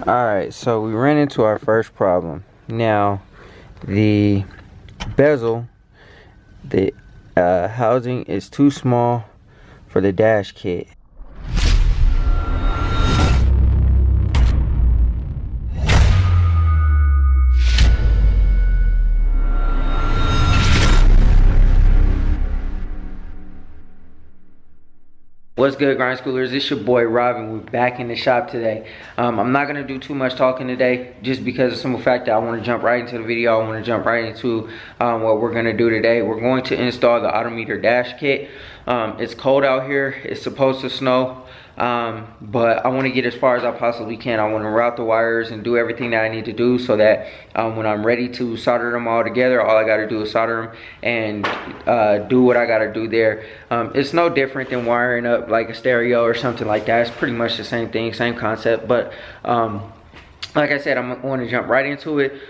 Alright, so we ran into our first problem. Now, the bezel, the housing is too small for the dash kit. What's good, grind schoolers? It's your boy Robin. We're back in the shop today. I'm not gonna do too much talking today, just because of the simple fact that I want to jump right into the video. I want to jump right into what we're gonna do today. We're going to install the Autometer Dash kit. It's cold out here. It's supposed to snow, but I want to get as far as I possibly can. I want to route the wires and do everything that I need to do so that when I'm ready to solder them all together, all I got to do is solder them and do what I got to do there. It's no different than wiring up like a stereo or something like that. It's pretty much the same thing, same concept, but like I said, I'm going to jump right into it.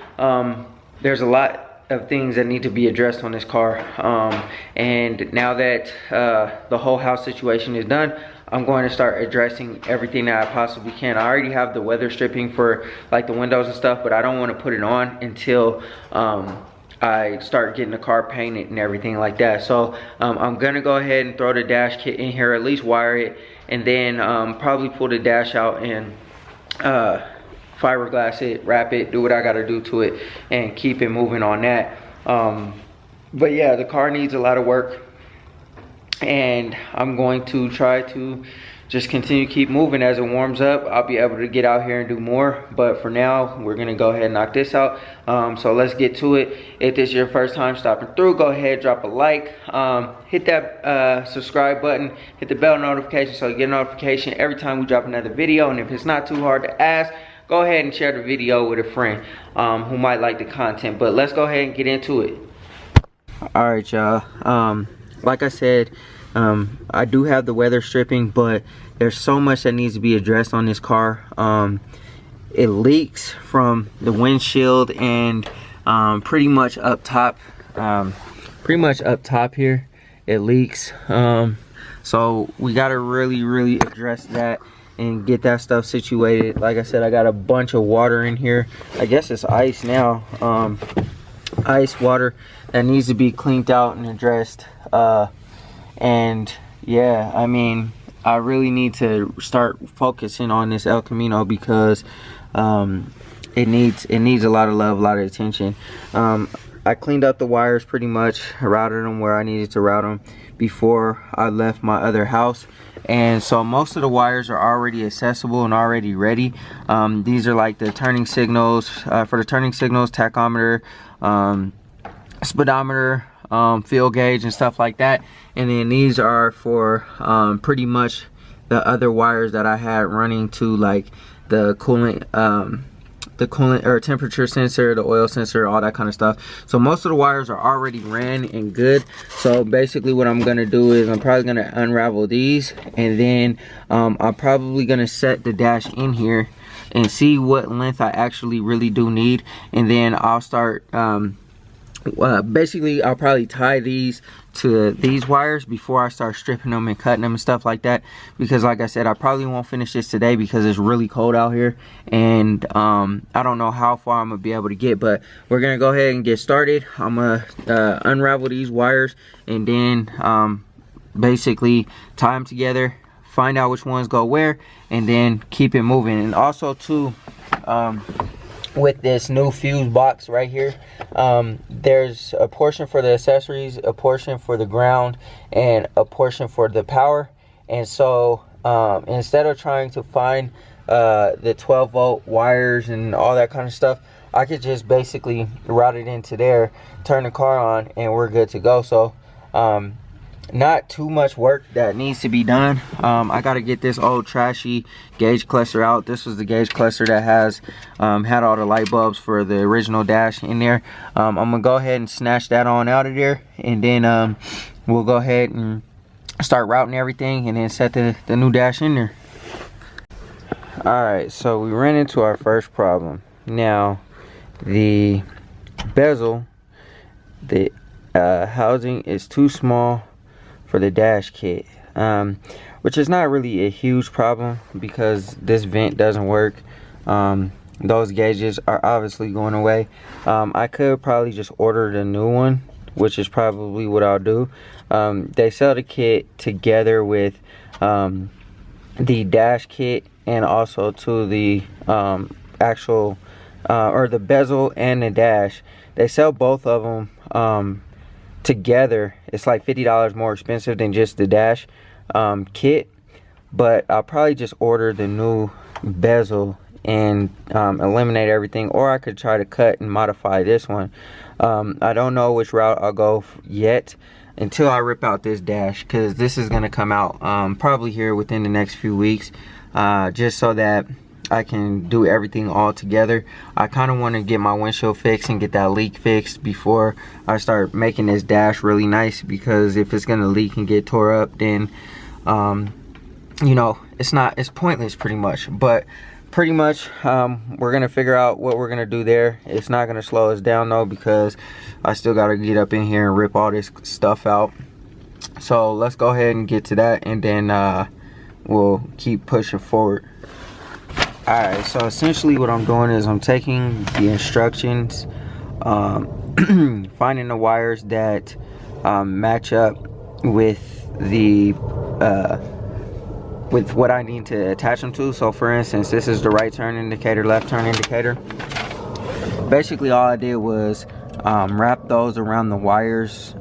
There's a lot of things that need to be addressed on this car, and now that the whole house situation is done, I'm going to start addressing everything that I possibly can. I already have the weather stripping for like the windows and stuff, but I don't want to put it on until I start getting the car painted and everything like that. So I'm gonna go ahead and throw the dash kit in here, at least wire it, and then probably pull the dash out and fiberglass it, wrap it, do what I gotta do to it, and keep it moving on that. But yeah, the car needs a lot of work, and I'm going to try to just continue to keep moving. As it warms up, I'll be able to get out here and do more, but for now we're gonna go ahead and knock this out. So let's get to it. If this is your first time stopping through, go ahead, drop a like, hit that subscribe button, hit the bell notification so you get a notification every time we drop another video. And if it's not too hard to ask, go ahead and share the video with a friend who might like the content. But let's go ahead and get into it. Alright, y'all, like I said, I do have the weather stripping, but there's so much that needs to be addressed on this car. It leaks from the windshield and pretty much up top here it leaks. So we got to really address that and get that stuff situated. Like I said, I got a bunch of water in here. I guess it's ice now, ice water that needs to be cleaned out and addressed. And yeah, I mean, I really need to start focusing on this El Camino because it needs a lot of love, a lot of attention. I cleaned up the wires pretty much, routed them where I needed to route them before I left my other house, and so most of the wires are already accessible and already ready. These are like the turning signals, for the turning signals, tachometer, speedometer, fuel gauge and stuff like that. And then these are for pretty much the other wires that I had running to like the coolant or temperature sensor, the oil sensor, all that kind of stuff. So most of the wires are already ran and good. So basically what I'm gonna do is I'm probably gonna unravel these, and then I'm probably gonna set the dash in here and see what length I actually really do need, and then I'll start basically I'll probably tie these to these wires before I start stripping them and cutting them and stuff like that, because like I said, I probably won't finish this today because it's really cold out here, and I don't know how far I'm gonna be able to get, but we're gonna go ahead and get started. I'm gonna unravel these wires and then basically tie them together, find out which ones go where, and then keep it moving. And also too, with this new fuse box right here, there's a portion for the accessories, a portion for the ground, and a portion for the power. And so instead of trying to find the 12-volt wires and all that kind of stuff, I could just basically route it into there, turn the car on, and we're good to go. So not too much work that needs to be done. I gotta get this old trashy gauge cluster out. This was the gauge cluster that has had all the light bulbs for the original dash in there. I'm gonna go ahead and snatch that on out of there, and then we'll go ahead and start routing everything and then set the new dash in there. Alright, so we ran into our first problem. Now, the bezel, the housing is too small for the dash kit, which is not really a huge problem because this vent doesn't work. those gauges are obviously going away. I could probably just order the new one, which is probably what I'll do. They sell the kit together with the dash kit, and also to the actual or the bezel and the dash. They sell both of them together. It's like $50 more expensive than just the dash kit, but I'll probably just order the new bezel and eliminate everything, or I could try to cut and modify this one. I don't know which route I'll go yet until I rip out this dash, because this is going to come out probably here within the next few weeks, just so that I can do everything all together. I kind of want to get my windshield fixed and get that leak fixed before I start making this dash really nice, because if it's going to leak and get tore up, then you know, it's pointless pretty much. But pretty much we're gonna figure out what we're gonna do there. It's not gonna slow us down though, because I still gotta get up in here and rip all this stuff out. So let's go ahead and get to that, and then we'll keep pushing forward. Alright, so essentially what I'm doing is I'm taking the instructions, finding the wires that match up with the with what I need to attach them to. So for instance, this is the right turn indicator, left turn indicator. Basically all I did was wrap those around the wires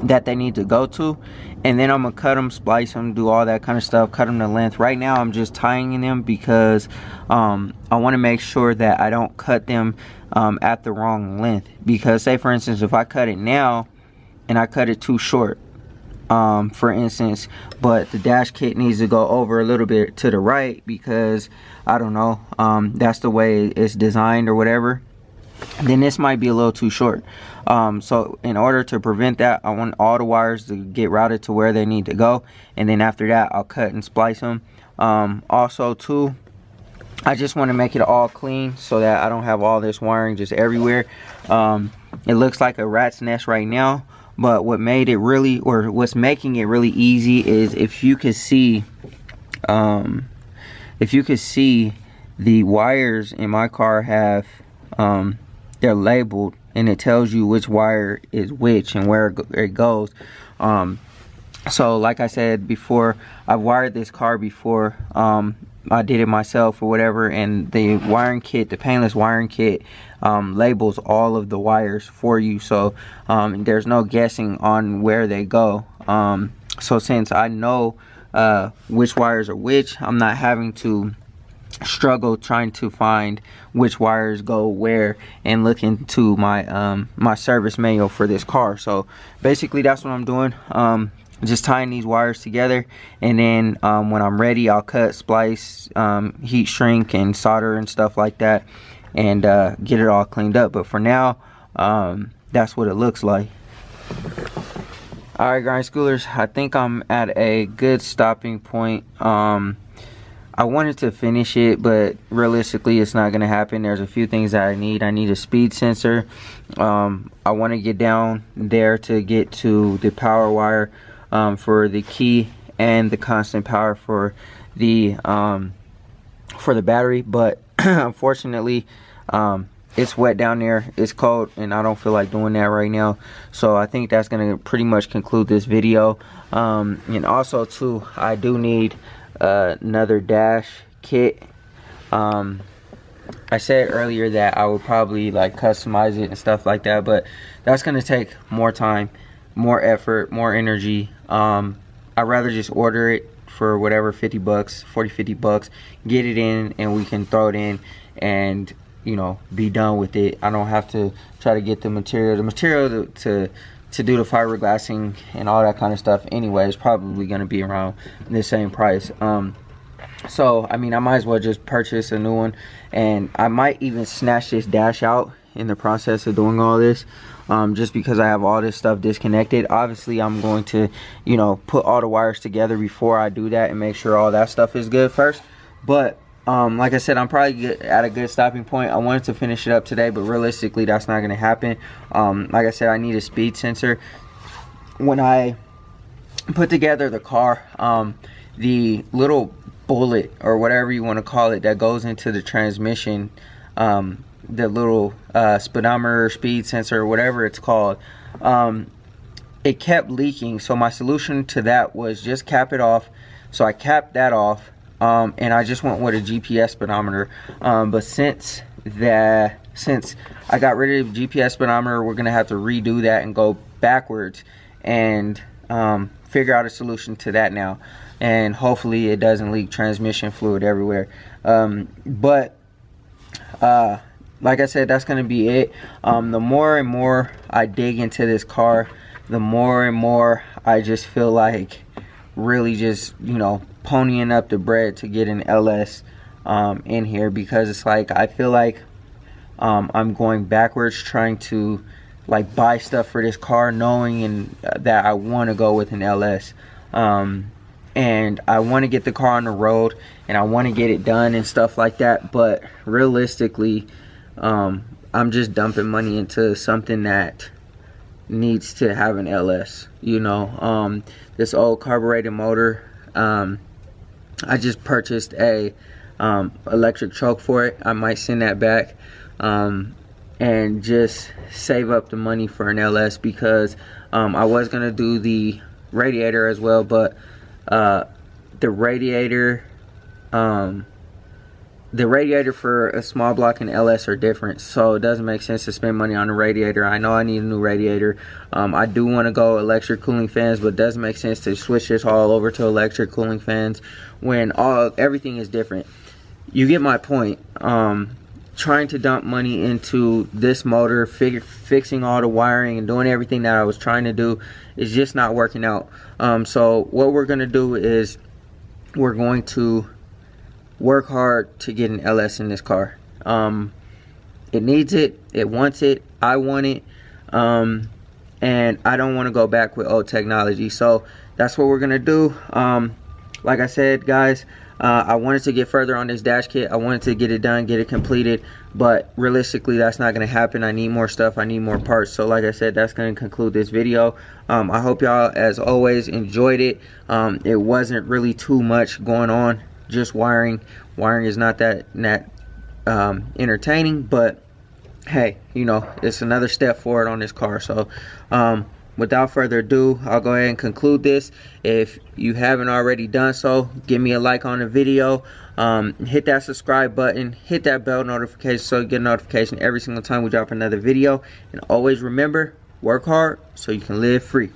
that they need to go to, and then I'm gonna cut them, splice them, do all that kind of stuff, cut them to length. Right now I'm just tying them because I want to make sure that I don't cut them at the wrong length, because say for instance if I cut it now and I cut it too short, for instance, but the dash kit needs to go over a little bit to the right because I don't know, that's the way it's designed or whatever, then this might be a little too short. So in order to prevent that, I want all the wires to get routed to where they need to go, and then after that I'll cut and splice them. Also too, I just want to make it all clean so that I don't have all this wiring just everywhere. It looks like a rat's nest right now, but what made it really, or what's making it really easy is if you could see the wires in my car have they're labeled, and it tells you which wire is which and where it goes. So like I said before, I've wired this car before. I did it myself or whatever, and the wiring kit, the painless wiring kit, labels all of the wires for you, so there's no guessing on where they go. So since I know which wires are which, I'm not having to struggle trying to find which wires go where and look into my my service manual for this car. So basically that's what I'm doing, just tying these wires together, and then when I'm ready I'll cut, splice, heat shrink and solder and stuff like that, and get it all cleaned up. But for now, that's what it looks like. Alright grind schoolers, I think I'm at a good stopping point. I wanted to finish it, but realistically it's not going to happen. There's a few things that I need. I need a speed sensor. I want to get down there to get to the power wire for the key and the constant power for the battery, but unfortunately it's wet down there, it's cold, and I don't feel like doing that right now. So I think that's going to pretty much conclude this video. And also too, I do need another dash kit. I said earlier that I would probably like customize it and stuff like that, but that's gonna take more time, more effort, more energy. I'd rather just order it for whatever, 50 bucks, 40, 50 bucks, get it in, and we can throw it in and, you know, be done with it. I don't have to try to get the material to do the fiberglassing and all that kind of stuff anyway. It's probably going to be around the same price. So I mean, I might as well just purchase a new one, and I might even snatch this dash out in the process of doing all this, just because I have all this stuff disconnected. Obviously I'm going to, you know, put all the wires together before I do that and make sure all that stuff is good first. But like I said, I'm probably at a good stopping point. I wanted to finish it up today, but realistically that's not going to happen. Like I said, I need a speed sensor. When I put together the car, the little bullet or whatever you want to call it that goes into the transmission, the little speedometer, speed sensor, or whatever it's called, it kept leaking. So my solution to that was just cap it off. So I capped that off, and I just went with a GPS speedometer. But since I got rid of the GPS speedometer, we're gonna have to redo that and go backwards and figure out a solution to that now, and hopefully it doesn't leak transmission fluid everywhere. But like I said, that's gonna be it. The more and more I dig into this car, the more and more I just feel like really just, you know, ponying up the bread to get an LS in here, because it's like I feel like I'm going backwards trying to like buy stuff for this car, knowing that I want to go with an LS, and I want to get the car on the road and I want to get it done and stuff like that. But realistically, I'm just dumping money into something that needs to have an LS, you know. This old carbureted motor, I just purchased a electric choke for it. I might send that back and just save up the money for an LS, because I was gonna do the radiator as well, but the radiator for a small block and LS are different, so it doesn't make sense to spend money on a radiator. I know I need a new radiator. I do want to go electric cooling fans, but it doesn't make sense to switch this all over to electric cooling fans when everything is different. You get my point. Trying to dump money into this motor, fixing all the wiring and doing everything that I was trying to do is just not working out. So what we're gonna do is we're going to work hard to get an LS in this car. It needs it, it wants it, I want it, and I don't want to go back with old technology. So that's what we're gonna do. Like I said, guys, I wanted to get further on this dash kit. I wanted to get it done, get it completed, but realistically that's not going to happen. I need more stuff, I need more parts. So like I said, that's going to conclude this video. I hope y'all, as always, enjoyed it. It wasn't really too much going on, just wiring is not that entertaining, but hey, you know, it's another step forward on this car. So without further ado, I'll go ahead and conclude this. If you haven't already done so, give me a like on the video, hit that subscribe button, hit that bell notification so you get a notification every single time we drop another video, and always remember, work hard so you can live free.